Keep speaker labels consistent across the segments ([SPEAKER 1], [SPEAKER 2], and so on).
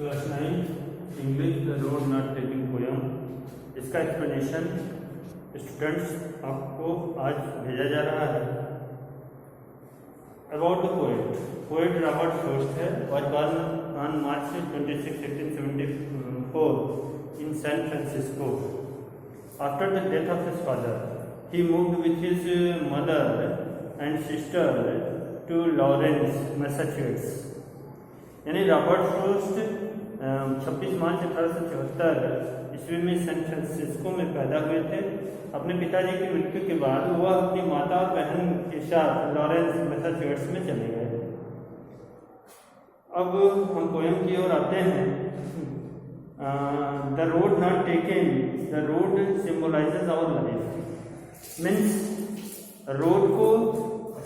[SPEAKER 1] Class 9 English the road not taking poem. इसका explanation students आपको आज भेजा जा रहा है। About the poet Robert Frost है, was born on March 26, 1874 in San Francisco. After the death of his father, he moved with his mother and sister to Lawrence, Massachusetts. यानी Robert Frost 26 मार्च 1874 ईस्वी में सैन फ्रांसिस्को में पैदा हुए थे। अपने पिताजी की मृत्यु के बाद वह अपनी माता और बहन के साथ लॉरेंस मैसाचुसेट्स में चले गए। अब हम पोएम की ओर आते हैं। The road not taken, the road symbolises our life. Means road को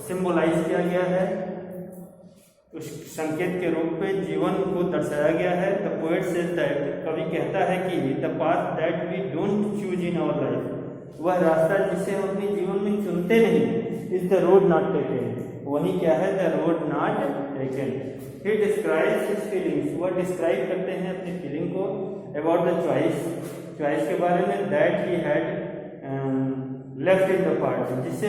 [SPEAKER 1] सिंबलाइज किया गया है, उस संकेत के रूप में जीवन को दर्शाया गया है। द पोएट सेज दैट, कवि कहता है कि the path that we don't choose in our life, वह रास्ता जिसे हम अपने जीवन में चुनते नहीं, is the road not taken. वही क्या है? The road not taken. He describes his feelings, वह डिस्क्राइब करते हैं अपनी फीलिंग को। अबाउट द चॉइस के बारे में, that he had left in the part, जिसे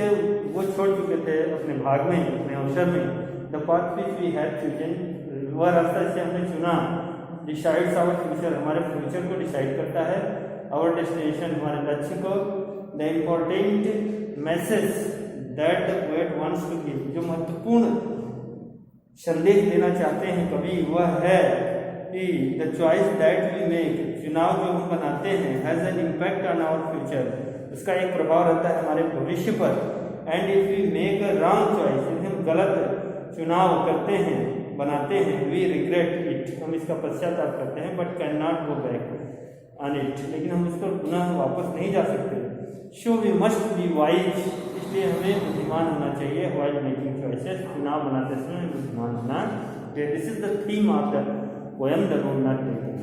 [SPEAKER 1] वो छोड़ चुके थे अपने भाग में, अपने अवसर में। The path which we have chosen, वह रास्ता जिसे हमने चुना। डिसाइड्स आवर फ्यूचर, हमारे फ्यूचर को डिसाइड करता है। आवर डेस्टिनेशन, हमारे लक्ष्य को। The important message that the poet wants to give, जो महत्वपूर्ण संदेश देना चाहते हैं कवि, वह है कि the choice that we make, चुनाव जो हम बनाते हैं, has an impact on our future, उसका एक प्रभाव रहता है हमारे भविष्य पर। And if we make a wrong choice, यदि हम गलत चुनाव करते हैं, बनाते हैं, वी रिग्रेट इट, हम इसका पश्चाताप करते हैं, but can not go back on it, लेकिन हम इस पर पुनः वापस नहीं जा सकते। So we must be wise, इसलिए हमें बुद्धिमान होना चाहिए। वाइज मेकिंग चॉइसेस, चुनाव बनाते समय बुद्धिमान होना चाहिए। This is the theme of the poem the road not taken.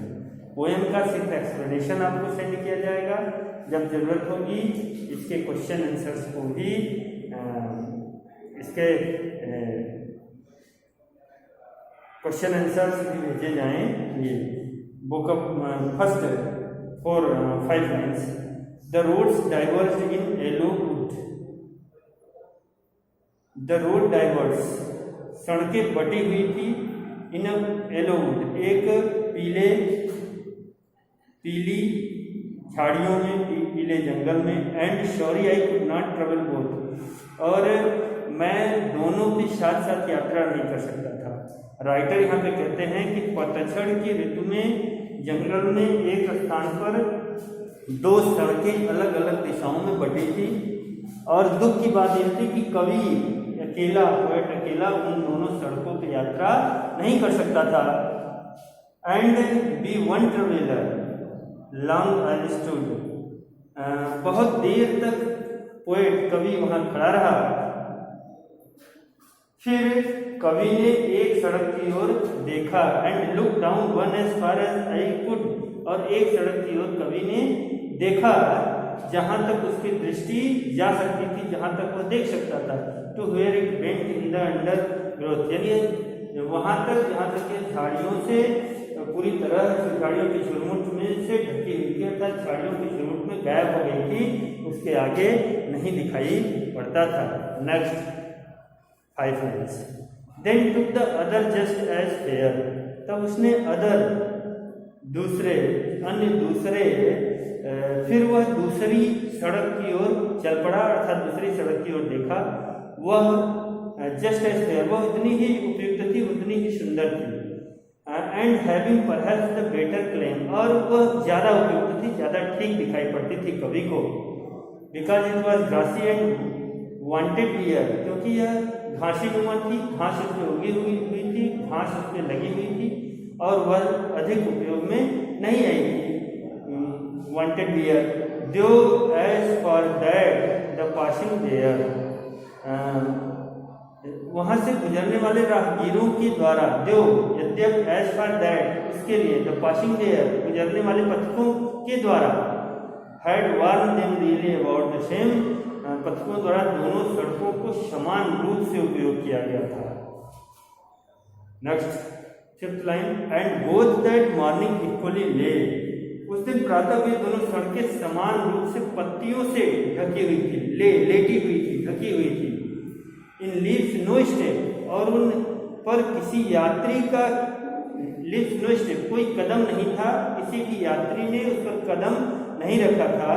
[SPEAKER 1] Poem का सिर्फ एक्सप्लेनेशन आपको सेंड किया जाएगा, जब जरूरत होगी इसके क्वेश्चन आंसर्स को भी इसके क्वेश्चन आंसर्स भी भेजे जाएंगे। Book of first 5 lines. The roads diverse in yellow wood, the road diverse, सड़कें बटी हुई थी। इन येलो वुड, एक पीली झाड़ियों में, पीले जंगल में। And sorry I could not travel both, और मैं दोनों के साथ साथ यात्रा नहीं कर सकता था। राइटर यहाँ पे कहते हैं कि पतझड़ की ऋतु में जंगल में एक स्थान पर 2 सड़कें अलग अलग दिशाओं में बटी थी, और दुख की बात यह थी कि कवि अकेला, पोएट अकेला उन दोनों सड़कों की यात्रा नहीं कर सकता था। And be one traveller long I stood, बहुत देर तक पोएट कवि वहां खड़ा रहा। फिर कवि ने एक सड़क की ओर देखा। And look down one as far as I could, और एक सड़क की ओर कवि ने देखा जहां तक उसकी दृष्टि जा सकती थी, जहां तक वह देख सकता था। To where it went in the undergrowth, यानी वहां तक जहां तक ये झाड़ियों से पूरी तरह से, झाड़ियों की झुरमुट में से ढकी हुई थी, अर्थात झाड़ियों की झुरमुट में गायब हो गई थी, उसके आगे नहीं दिखाई पड़ता था। Next 5 lines. Then took the other just as fair, तब उसने अदर, दूसरे, अन्य दूसरे, फिर वह दूसरी सड़क की ओर चल पड़ा, अर्थात दूसरी सड़क की ओर देखा। वह जस्ट एज फेयर, वह उतनी ही उपयुक्त थी, उतनी ही सुंदर थी। And having perhaps the better claim, और वह ज़्यादा उपयुक्त थी, ज़्यादा ठीक दिखाई पड़ती थी कवि को। Because it was grassy and wanted here, क्योंकि यह घासी नुमा थी, घास उस पर उगी हुई थी, घास उस पर लगी हुई थी, और वह अधिक उपयोग में नहीं आई थी। Wanted here, though as for that the passing there, वहां से गुजरने वाले राहगीरों के द्वारा, जो यद्यप एज फॉर दैट, उसके लिए, द पासिंग देयर, गुजरने वाले पथिकों के द्वारा, had worn them really about the same, पथिकों द्वारा दोनों सड़कों को समान रूप से उपयोग किया गया था। Next 5th line, and both that morning equally ले। उस दिन प्रातः वे दोनों सड़कें समान रूप से पत्तियों से ढकी हुई थी, लेटी हुई थी, ढकी हुई थी। इन लीव्स नो स्टेप, और उन पर किसी यात्री का लीव्स नो स्टेप, कोई कदम नहीं था, किसी भी यात्री ने उस पर कदम नहीं रखा था,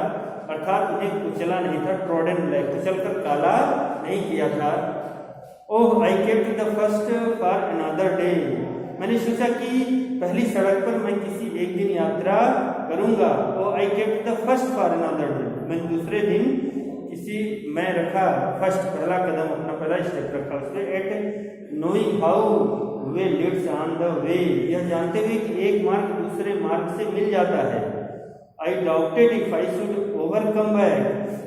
[SPEAKER 1] अर्थात उन्हें कुचला नहीं था, ट्रॉडन ब्लैक, कुचल कर काला नहीं किया था। Oh I kept the first for another day, मैंने सोचा कि पहली सड़क पर मैं किसी एक दिन यात्रा करूंगा। Oh I kept the first for another day, मैंने दूसरे दिन मैं रखा फर्स्ट, पहला कदम, अपना पहला स्टेप रखा उसमें, yet knowing how way leads on the way, यह जानते हुए कि एक मार्ग दूसरे मार्ग से मिल जाता है। आई doubted if I should overcome back,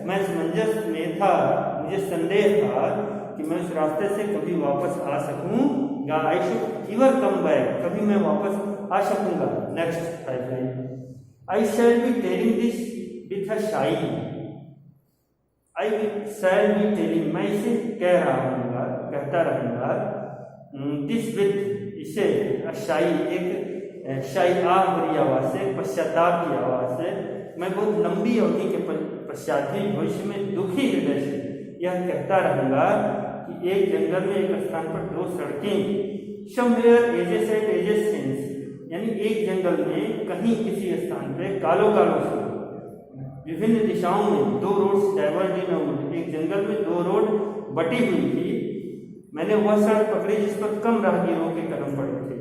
[SPEAKER 1] मैं समंजस में था, मुझे संदेह था कि मैं उस रास्ते से कभी वापस आ सकूंगा। आई शुड इवर कम बैक, कभी मैं वापस आ सकूंगा। Next 5 line, I shall be telling this with a शाई, आई शैल बी टेलिंग, मैं इसे कह रहा हूँगा, कहता रहूँगा, दिस विथ, इसे, शाई, एक शाई आह भरी आवाज़ से, पश्चाताप की आवाज़ से, मैं बहुत लंबी अवधि के पश्चात ही भविष्य में दुखी हृदय से यह कहता रहूँगा कि एक जंगल में एक स्थान पर 2 सड़कें, somewhere ages at ages sense, यानी एक जंगल में कहीं किसी स्थान पे कालों कालों से विभिन्न दिशाओं में 2 roads diverge in a wood, एक जंगल में 2 रोड बटी हुई थी। मैंने वह सड़क पकड़ी जिस पर कम राहगीरों के कदम पड़े थे।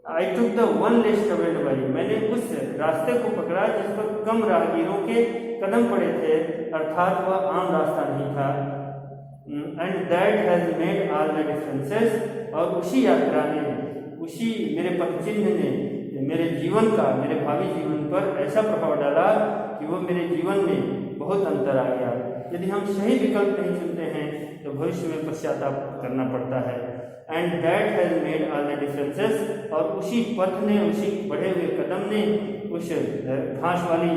[SPEAKER 1] I took the one less travelled by, मैंने उस रास्ते को पकड़ा जिस पर कम राहगीरों के कदम पड़े थे, अर्थात वह आम रास्ता नहीं था। And that has made all the differences, और उसी यात्रा ने, उसी मेरे पथ चिन्ह ने मेरे जीवन का, मेरे भावी जीवन पर ऐसा प्रभाव डाला कि वो मेरे जीवन में बहुत अंतर आ गया। यदि हम सही विकल्प नहीं चुनते हैं तो भविष्य में पश्चाताप करना पड़ता है। And that has made all the differences, और उसी पथ ने, उसी बढ़े हुए कदम ने, उस घास वाली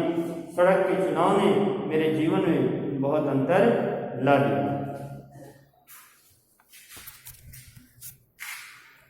[SPEAKER 1] सड़क के चुनाव ने मेरे जीवन में बहुत अंतर ला दिया।